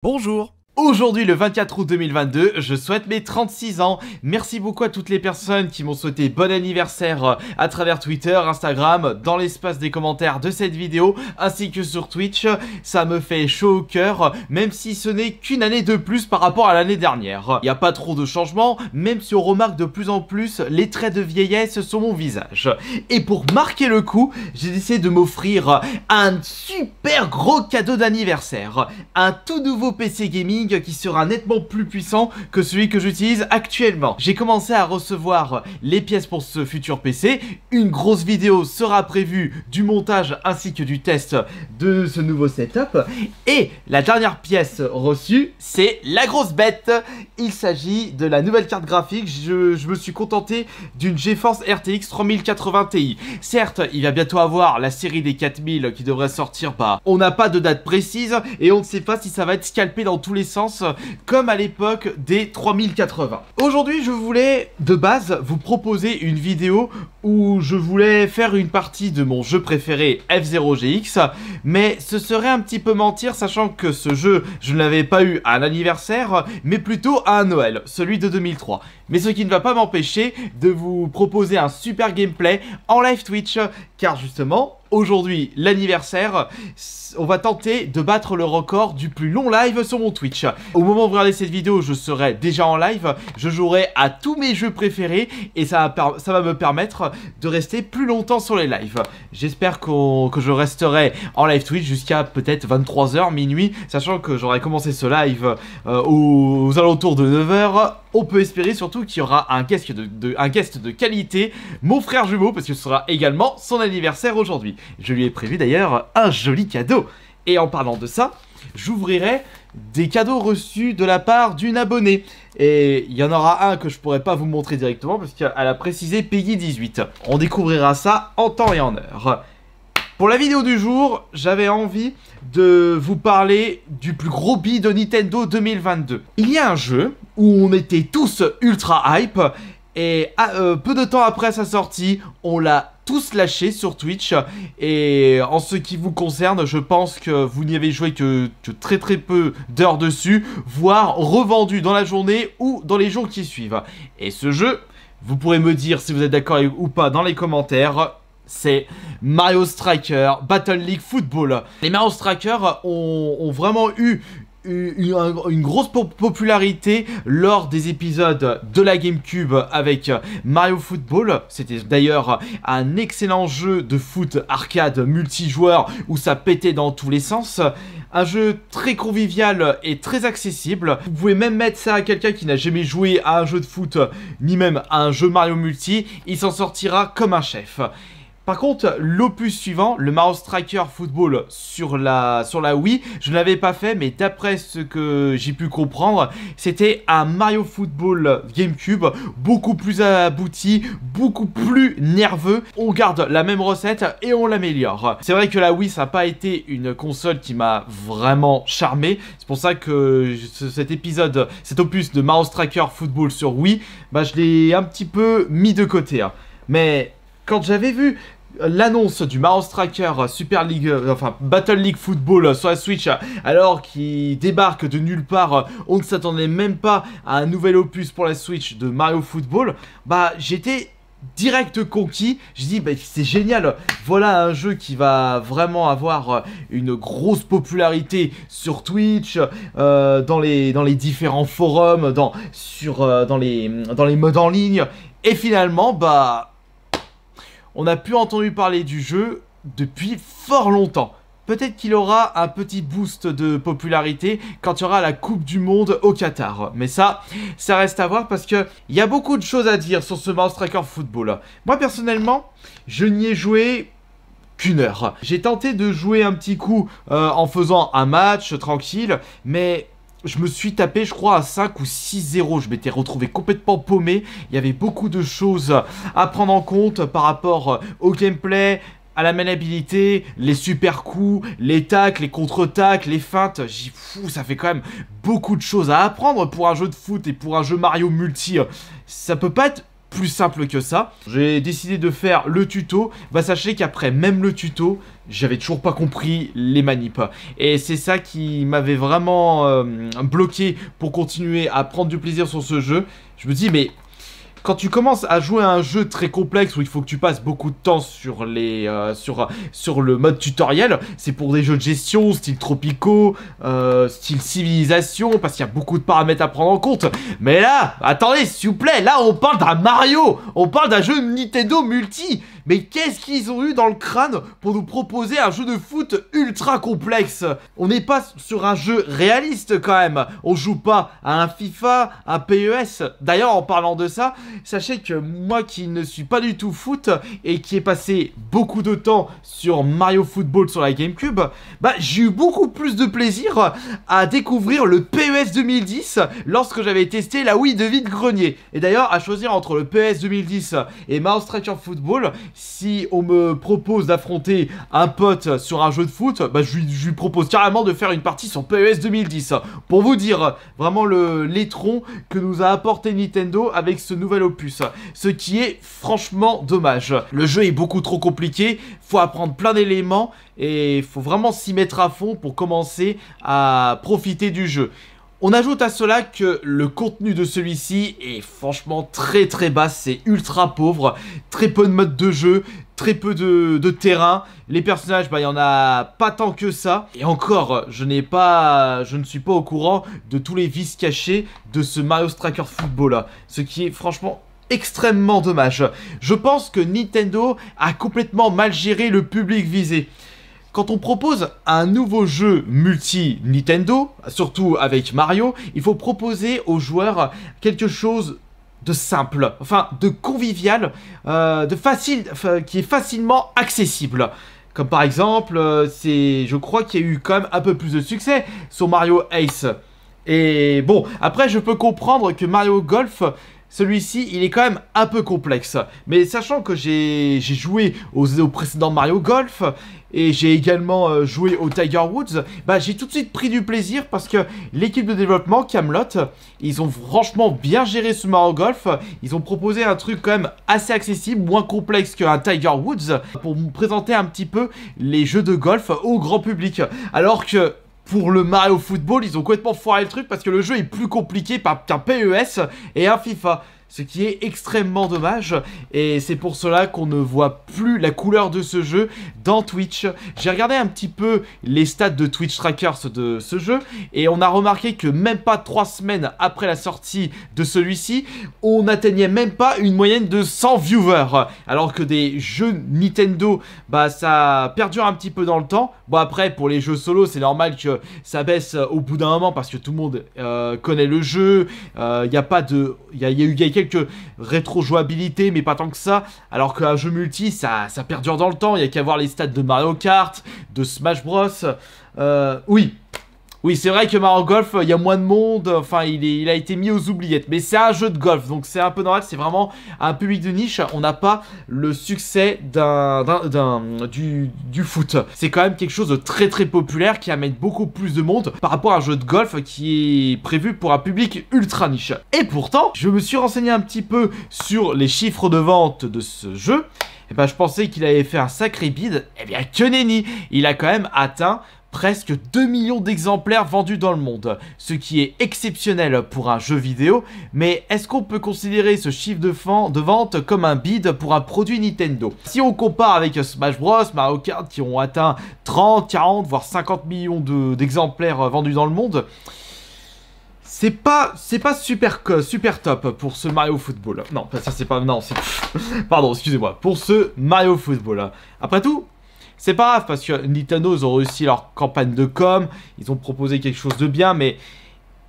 Bonjour. Aujourd'hui le 24 août 2022, je souhaite mes 36 ans. Merci beaucoup à toutes les personnes qui m'ont souhaité bon anniversaire à travers Twitter, Instagram, dans l'espace des commentaires de cette vidéo, ainsi que sur Twitch. Ça me fait chaud au cœur, même si ce n'est qu'une année de plus par rapport à l'année dernière. Il n'y a pas trop de changements, même si on remarque de plus en plus les traits de vieillesse sur mon visage. Et pour marquer le coup, j'ai décidé de m'offrir un super gros cadeau d'anniversaire. Un tout nouveau PC gaming qui sera nettement plus puissant que celui que j'utilise actuellement. J'ai commencé à recevoir les pièces pour ce futur PC. Une grosse vidéo sera prévue du montage ainsi que du test de ce nouveau setup. Et la dernière pièce reçue, c'est la grosse bête. Il s'agit de la nouvelle carte graphique. Je me suis contenté d'une GeForce RTX 3080 Ti. Certes, il va bientôt avoir la série des 4000 qui devrait sortir. On n'a pas de date précise et on ne sait pas si ça va être scalpé dans tous les sens comme à l'époque des 3080. Aujourd'hui, je voulais de base vous proposer une vidéo où je voulais faire une partie de mon jeu préféré F0GX, mais ce serait un petit peu mentir sachant que ce jeu, je ne l'avais pas eu à l'anniversaire, mais plutôt à un Noël, celui de 2003. Mais ce qui ne va pas m'empêcher de vous proposer un super gameplay en live Twitch, car justement, aujourd'hui, l'anniversaire, on va tenter de battre le record du plus long live sur mon Twitch. Au moment où vous regardez cette vidéo, je serai déjà en live, je jouerai à tous mes jeux préférés et ça va me permettre de rester plus longtemps sur les lives. J'espère que je resterai en live Twitch jusqu'à peut-être 23 h, minuit, sachant que j'aurai commencé ce live aux alentours de 9 h. On peut espérer surtout qu'il y aura un guest de qualité, mon frère jumeau, parce que ce sera également son anniversaire aujourd'hui. Je lui ai prévu d'ailleurs un joli cadeau. Et en parlant de ça, j'ouvrirai des cadeaux reçus de la part d'une abonnée. Et il y en aura un que je pourrais pas vous montrer directement parce qu'elle a précisé Peggy 18. On découvrira ça en temps et en heure. Pour la vidéo du jour, j'avais envie de vous parler du plus gros bid de Nintendo 2022. Il y a un jeu où on était tous ultra hype et peu de temps après sa sortie, on l'a tous lâché sur Twitch. Et en ce qui vous concerne, je pense que vous n'y avez joué que très peu d'heures dessus, voire revendu dans la journée ou dans les jours qui suivent. Et ce jeu, vous pourrez me dire si vous êtes d'accord ou pas dans les commentaires. C'est Mario Striker Battle League Football. Les Mario Striker ont vraiment eu une grosse popularité lors des épisodes de la GameCube avec Mario Football. C'était d'ailleurs un excellent jeu de foot arcade multijoueur où ça pétait dans tous les sens. Un jeu très convivial et très accessible. Vous pouvez même mettre ça à quelqu'un qui n'a jamais joué à un jeu de foot ni même à un jeu Mario Multi. Il s'en sortira comme un chef. Par contre, l'opus suivant, le Mario Striker Football sur la Wii, je ne l'avais pas fait, mais d'après ce que j'ai pu comprendre, c'était un Mario Football GameCube beaucoup plus abouti, beaucoup plus nerveux. On garde la même recette et on l'améliore. C'est vrai que la Wii, ça n'a pas été une console qui m'a vraiment charmé. C'est pour ça que cet opus de Mario Striker Football sur Wii, je l'ai un petit peu mis de côté. Mais quand j'avais vu l'annonce du Mario Striker Battle League Football sur la Switch, alors qu'il débarque de nulle part, on ne s'attendait même pas à un nouvel opus pour la Switch de Mario Football, j'étais direct conquis. Je dis c'est génial, voilà un jeu qui va vraiment avoir une grosse popularité sur Twitch, dans les différents forums, dans les modes en ligne. Et finalement on n'a plus entendu parler du jeu depuis fort longtemps. Peut-être qu'il aura un petit boost de popularité quand il y aura la Coupe du Monde au Qatar. Mais ça reste à voir parce qu'il y a beaucoup de choses à dire sur ce Mario Striker Football. Moi personnellement, je n'y ai joué qu'une heure. J'ai tenté de jouer un petit coup en faisant un match tranquille, mais je me suis tapé, je crois, à 5 ou 6-0. Je m'étais retrouvé complètement paumé. Il y avait beaucoup de choses à prendre en compte par rapport au gameplay, à la maniabilité, les super coups, les tacles, les contre-tacles, les feintes. Ça fait quand même beaucoup de choses à apprendre pour un jeu de foot et pour un jeu Mario multi. Ça peut pas être plus simple que ça. J'ai décidé de faire le tuto. Bah sachez qu'après même le tuto, j'avais toujours pas compris les manips. Et c'est ça qui m'avait vraiment bloqué pour continuer à prendre du plaisir sur ce jeu. Je me dis mais quand tu commences à jouer à un jeu très complexe où il faut que tu passes beaucoup de temps sur les sur le mode tutoriel, c'est pour des jeux de gestion, style Tropico, style civilisation, parce qu'il y a beaucoup de paramètres à prendre en compte. Mais là, attendez, s'il vous plaît, là on parle d'un Mario, on parle d'un jeu Nintendo multi. Mais qu'est-ce qu'ils ont eu dans le crâne pour nous proposer un jeu de foot ultra complexe? On n'est pas sur un jeu réaliste quand même. On joue pas à un FIFA, un PES. D'ailleurs, en parlant de ça, sachez que moi qui ne suis pas du tout foot et qui ai passé beaucoup de temps sur Mario Football sur la GameCube, bah j'ai eu beaucoup plus de plaisir à découvrir le PES 2010 lorsque j'avais testé la Wii de vide-grenier. Et d'ailleurs, à choisir entre le PES 2010 et Mario Striker Football, si on me propose d'affronter un pote sur un jeu de foot, bah je lui propose carrément de faire une partie sur PES 2010. Pour vous dire vraiment l'étron que nous a apporté Nintendo avec ce nouvel opus. Ce qui est franchement dommage. Le jeu est beaucoup trop compliqué, faut apprendre plein d'éléments et il faut vraiment s'y mettre à fond pour commencer à profiter du jeu. On ajoute à cela que le contenu de celui-ci est franchement très très bas, c'est ultra pauvre, très peu de modes de jeu, très peu de terrain, les personnages, bah il y en a pas tant que ça, et encore, je ne suis pas au courant de tous les vices cachés de ce Mario Striker Football là, ce qui est franchement extrêmement dommage. Je pense que Nintendo a complètement mal géré le public visé. Quand on propose un nouveau jeu multi-Nintendo, surtout avec Mario, il faut proposer aux joueurs quelque chose de simple, enfin de convivial, qui est facilement accessible. Comme par exemple, je crois qu'il y a eu quand même un peu plus de succès sur Mario Ace. Et bon, après je peux comprendre que Mario Golf, celui-ci, il est quand même un peu complexe. Mais sachant que j'ai joué au précédent Mario Golf et j'ai également joué au Tiger Woods, bah j'ai tout de suite pris du plaisir parce que l'équipe de développement, Camelot, ils ont franchement bien géré ce Mario Golf. Ils ont proposé un truc quand même assez accessible, moins complexe qu'un Tiger Woods, pour vous présenter un petit peu les jeux de golf au grand public. Alors que pour le Mario Football, ils ont complètement foiré le truc parce que le jeu est plus compliqué qu'un PES et un FIFA. Ce qui est extrêmement dommage et c'est pour cela qu'on ne voit plus la couleur de ce jeu dans Twitch. J'ai regardé un petit peu les stats de Twitch Trackers de ce jeu et on a remarqué que même pas 3 semaines après la sortie de celui-ci, on n'atteignait même pas une moyenne de 100 viewers. Alors que des jeux Nintendo, bah ça perdure un petit peu dans le temps. Bon après pour les jeux solo c'est normal que ça baisse au bout d'un moment parce que tout le monde connaît le jeu. Il y a eu quelques rétro-jouabilités mais pas tant que ça, alors qu'un jeu multi ça perdure dans le temps. Il y a qu'à voir les stats de Mario Kart, de Smash Bros. Oui, c'est vrai que Mario Golf, il y a moins de monde, enfin il a été mis aux oubliettes, mais c'est un jeu de golf, donc c'est un peu normal, c'est vraiment un public de niche, on n'a pas le succès du foot. C'est quand même quelque chose de très très populaire qui amène beaucoup plus de monde par rapport à un jeu de golf qui est prévu pour un public ultra niche. Et pourtant, je me suis renseigné un petit peu sur les chiffres de vente de ce jeu, et ben je pensais qu'il avait fait un sacré bid, et bien que nenni, il a quand même atteint presque 2 millions d'exemplaires vendus dans le monde, ce qui est exceptionnel pour un jeu vidéo, mais est-ce qu'on peut considérer ce chiffre de vente comme un bid pour un produit Nintendo? Si on compare avec Smash Bros, Mario Kart qui ont atteint 30, 40, voire 50 millions d'exemplaires vendus dans le monde, c'est pas super top pour ce Mario Football. Non, ça c'est pas... Non, c'est... Pardon, excusez-moi. Pour ce Mario Football. Après tout, c'est pas grave parce que Nintendo, ils ont réussi leur campagne de com, ils ont proposé quelque chose de bien, mais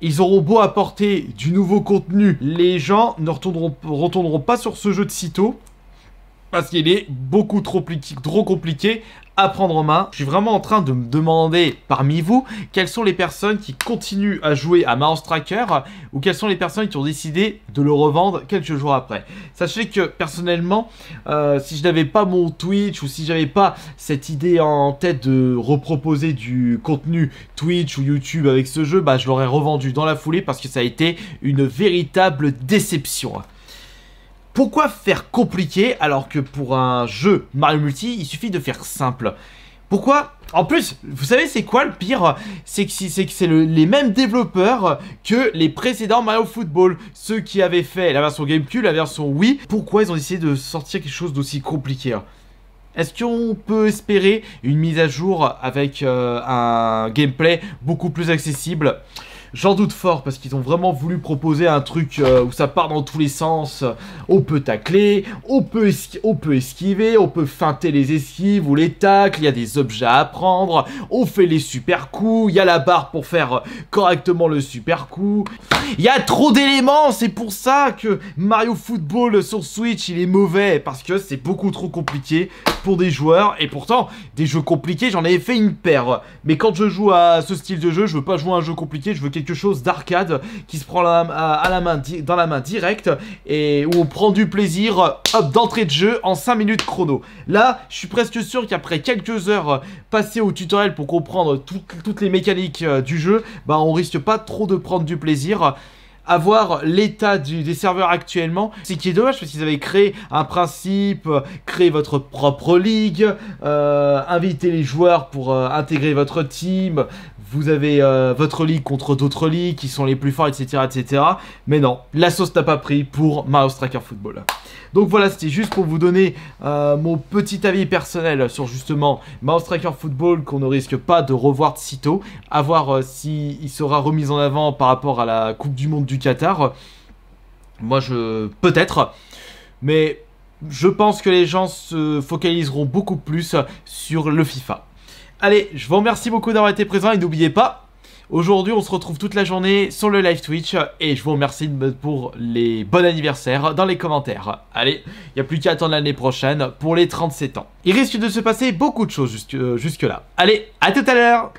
ils auront beau apporter du nouveau contenu, les gens ne retourneront pas sur ce jeu de sitôt parce qu'il est beaucoup trop compliqué à prendre en main. Je suis vraiment en train de me demander parmi vous quelles sont les personnes qui continuent à jouer à Mario Striker ou quelles sont les personnes qui ont décidé de le revendre quelques jours après. Sachez que personnellement, si je n'avais pas mon Twitch ou si j'avais pas cette idée en tête de reproposer du contenu Twitch ou YouTube avec ce jeu, bah je l'aurais revendu dans la foulée parce que ça a été une véritable déception. Pourquoi faire compliqué alors que pour un jeu Mario Multi, il suffit de faire simple? Pourquoi? En plus, vous savez c'est quoi le pire? C'est que c'est les mêmes développeurs que les précédents Mario Football. Ceux qui avaient fait la version GameCube, la version Wii. Pourquoi ils ont décidé de sortir quelque chose d'aussi compliqué? Est-ce qu'on peut espérer une mise à jour avec un gameplay beaucoup plus accessible? J'en doute fort parce qu'ils ont vraiment voulu proposer un truc où ça part dans tous les sens. On peut tacler, on peut esquiver, on peut feinter les esquives ou les tacles, il y a des objets à prendre, on fait les super coups, il y a la barre pour faire correctement le super coup. Il y a trop d'éléments, c'est pour ça que Mario Football sur Switch il est mauvais, parce que c'est beaucoup trop compliqué pour des joueurs, et pourtant, des jeux compliqués, j'en avais fait une paire. Mais quand je joue à ce style de jeu, je veux pas jouer à un jeu compliqué, je veux quelque chose d'arcade qui se prend dans la main directe et où on prend du plaisir, hop, d'entrée de jeu en 5 minutes chrono. Là, je suis presque sûr qu'après quelques heures passées au tutoriel pour comprendre toutes les mécaniques du jeu, bah on risque pas trop de prendre du plaisir. À voir l'état des serveurs actuellement, c'est qui est dommage parce qu'ils avaient créé un principe, créer votre propre ligue, inviter les joueurs pour intégrer votre team, vous avez votre ligue contre d'autres ligues qui sont les plus forts, etc., etc. Mais non, la sauce n'a pas pris pour Mario Striker Football. Donc voilà, c'était juste pour vous donner mon petit avis personnel sur justement Mario Striker Football qu'on ne risque pas de revoir de sitôt. À voir s'il sera remis en avant par rapport à la Coupe du Monde du Qatar. Moi, peut-être. Mais je pense que les gens se focaliseront beaucoup plus sur le FIFA. Allez, je vous remercie beaucoup d'avoir été présent et n'oubliez pas, aujourd'hui on se retrouve toute la journée sur le live Twitch et je vous remercie pour les bons anniversaires dans les commentaires. Allez, il n'y a plus qu'à attendre l'année prochaine pour les 37 ans. Il risque de se passer beaucoup de choses jusque là. Allez, à tout à l'heure!